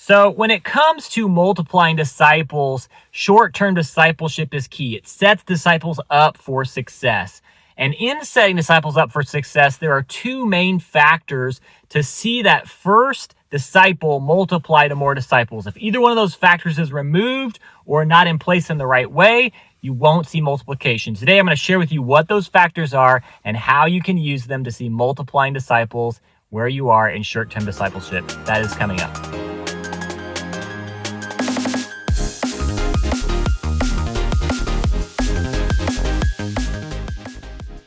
So when it comes to multiplying disciples, short-term discipleship is key. It sets disciples up for success. And in setting disciples up for success, there are two main factors to see that first disciple multiply to more disciples. If either one of those factors is removed or not in place in the right way, you won't see multiplication. Today, I'm going to share with you what those factors are and how you can use them to see multiplying disciples where you are in short-term discipleship. That is coming up.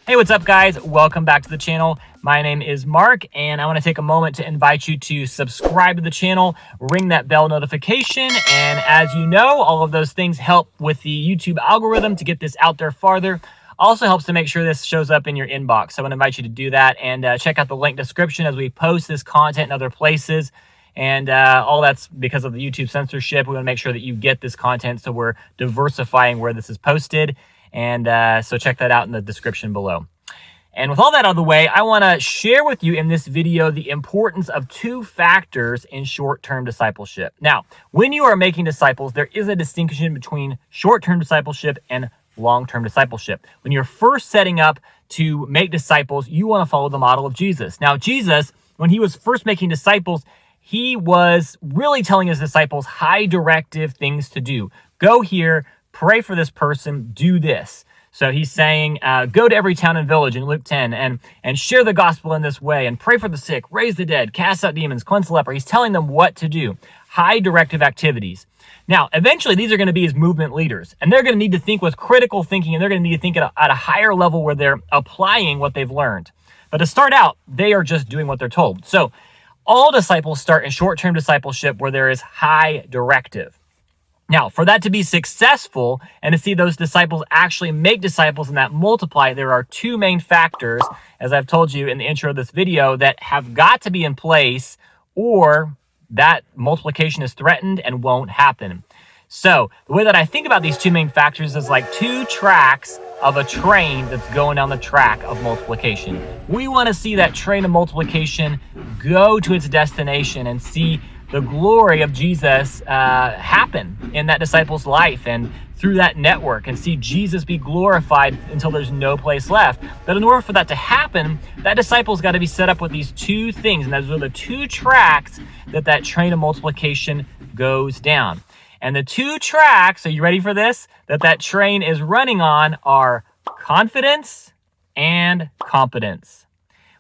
Hey, what's up, guys? Welcome back to the channel. My name is Mark, and I want to take a moment to invite you to subscribe to the channel, ring that bell notification, and as you know, all of those things help with the YouTube algorithm to get this out there farther. Also helps to make sure this shows up in your inbox. So I want to invite you to do that and check out the link description as we post this content in other places. And all that's because of the YouTube censorship. We want to make sure that you get this content, so we're diversifying where this is posted. And so check that out in the description below. And with all that out of the way, I want to share with you in this video the importance of two factors in short-term discipleship. Now, when you are making disciples, there is a distinction between short-term discipleship and long-term discipleship. When you're first setting up to make disciples, you want to follow the model of Jesus. Now, Jesus, when he was first making disciples, he was really telling his disciples high directive things to do. Go here, pray for this person, do this. So he's saying, go to every town and village in Luke 10 and share the gospel in this way and pray for the sick, raise the dead, cast out demons, cleanse the leper. He's telling them what to do, high directive activities. Now, eventually these are going to be his movement leaders, and they're going to need to think with critical thinking, and they're going to need to think at a higher level where they're applying what they've learned. But to start out, they are just doing what they're told. So all disciples start in short-term discipleship where there is high directive. Now, for that to be successful and to see those disciples actually make disciples and that multiply, there are two main factors, as I've told you in the intro of this video, that have got to be in place or that multiplication is threatened and won't happen. So the way that I think about these two main factors is like two tracks of a train that's going down the track of multiplication. We want to see that train of multiplication go to its destination and see the glory of Jesus happen in that disciple's life and through that network, and see Jesus be glorified until there's no place left. But in order for that to happen, that disciple's got to be set up with these two things, and those are the two tracks that train of multiplication goes down. And the two tracks, are you ready for this? That train is running on are confidence and competence.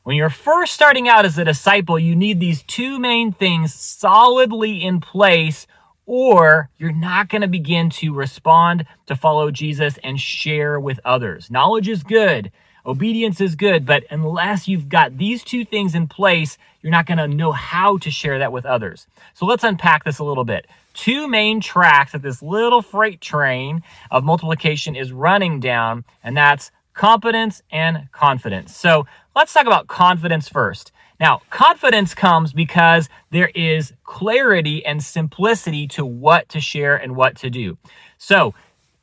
When you're first starting out as a disciple, you need these two main things solidly in place, or you're not going to begin to respond to follow Jesus and share with others. Knowledge is good. Obedience is good. But unless you've got these two things in place, you're not going to know how to share that with others. So let's unpack this a little bit. Two main tracks that this little freight train of multiplication is running down, and that's competence and confidence. So let's talk about confidence first. Now, confidence comes because there is clarity and simplicity to what to share and what to do. So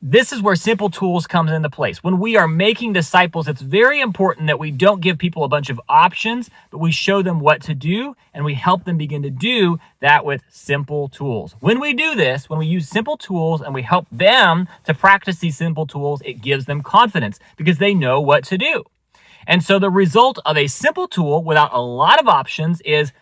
this is where simple tools comes into place. When we are making disciples, it's very important that we don't give people a bunch of options, but we show them what to do, and we help them begin to do that with simple tools. When we do this, when we use simple tools and we help them to practice these simple tools, it gives them confidence because they know what to do. And so the result of a simple tool without a lot of options is,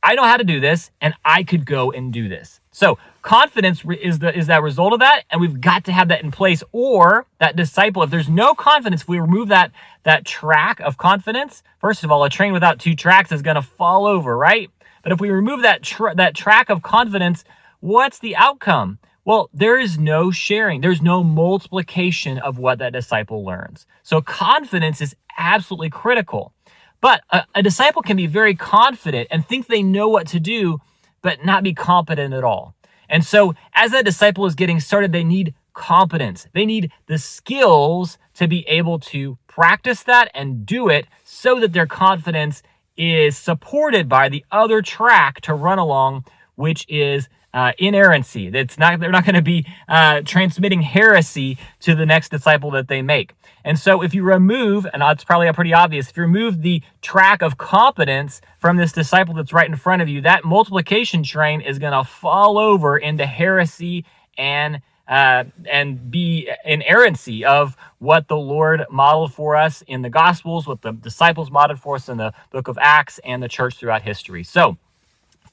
I know how to do this, and I could go and do this. So confidence is that result of that, and we've got to have that in place, or that disciple, if there's no confidence, if we remove that track of confidence, first of all, a train without two tracks is going to fall over, right? But if we remove that track of confidence, what's the outcome? Well, there is no sharing. There's no multiplication of what that disciple learns. So confidence is absolutely critical. But a disciple can be very confident and think they know what to do, but not be competent at all. And so as that disciple is getting started, they need competence. They need the skills to be able to practice that and do it so that their confidence is supported by the other track to run along, which is inerrancy. They're not going to be transmitting heresy to the next disciple that they make. And so if you remove, and it's probably pretty obvious, if you remove the track of competence from this disciple that's right in front of you, that multiplication train is going to fall over into heresy and be inerrancy of what the Lord modeled for us in the Gospels, what the disciples modeled for us in the book of Acts and the church throughout history. So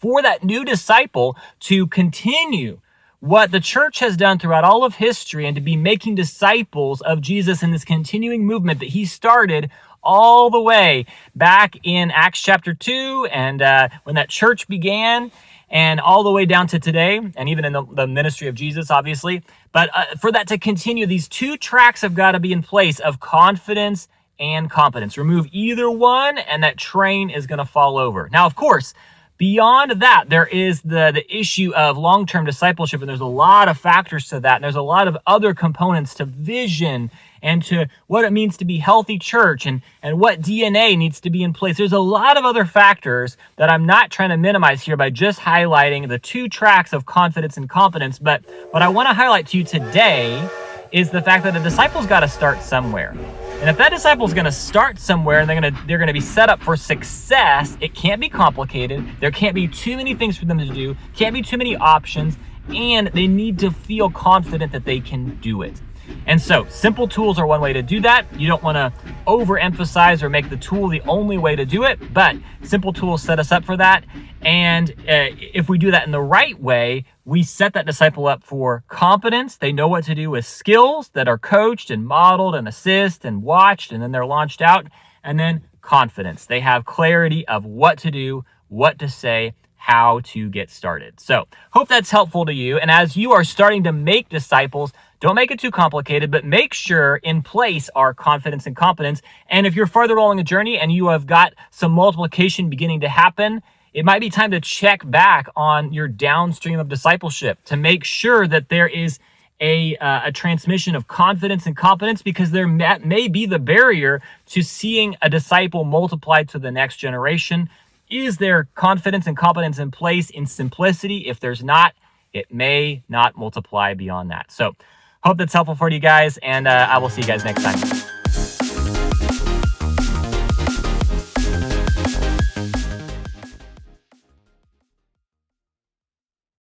for that new disciple to continue what the church has done throughout all of history and to be making disciples of Jesus in this continuing movement that he started all the way back in Acts chapter 2 and when that church began and all the way down to today, and even in the ministry of Jesus, obviously. But for that to continue, these two tracks have got to be in place of confidence and competence. Remove either one and that train is going to fall over. Now, of course, beyond that, there is the issue of long-term discipleship, and there's a lot of factors to that, and there's a lot of other components to vision and to what it means to be healthy church and what DNA needs to be in place. There's a lot of other factors that I'm not trying to minimize here by just highlighting the two tracks of confidence and competence, but what I want to highlight to you today is the fact that a disciple's got to start somewhere. And if that disciple is going to start somewhere and they're going to be set up for success, it can't be complicated. There can't be too many things for them to do, can't be too many options, and they need to feel confident that they can do it. And so simple tools are one way to do that. You don't want to overemphasize or make the tool the only way to do it, but simple tools set us up for that. And if we do that in the right way, we set that disciple up for competence. They know what to do with skills that are coached and modeled and assist and watched, and then they're launched out. And then confidence. They have clarity of what to do, what to say, how to get started. So hope that's helpful to you. And as you are starting to make disciples, don't make it too complicated, but make sure in place are confidence and competence. And if you're farther along the journey and you have got some multiplication beginning to happen, it might be time to check back on your downstream of discipleship to make sure that there is a transmission of confidence and competence, because there may be the barrier to seeing a disciple multiplied to the next generation. Is there confidence and competence in place in simplicity? If there's not, it may not multiply beyond that. So hope that's helpful for you guys, and I will see you guys next time.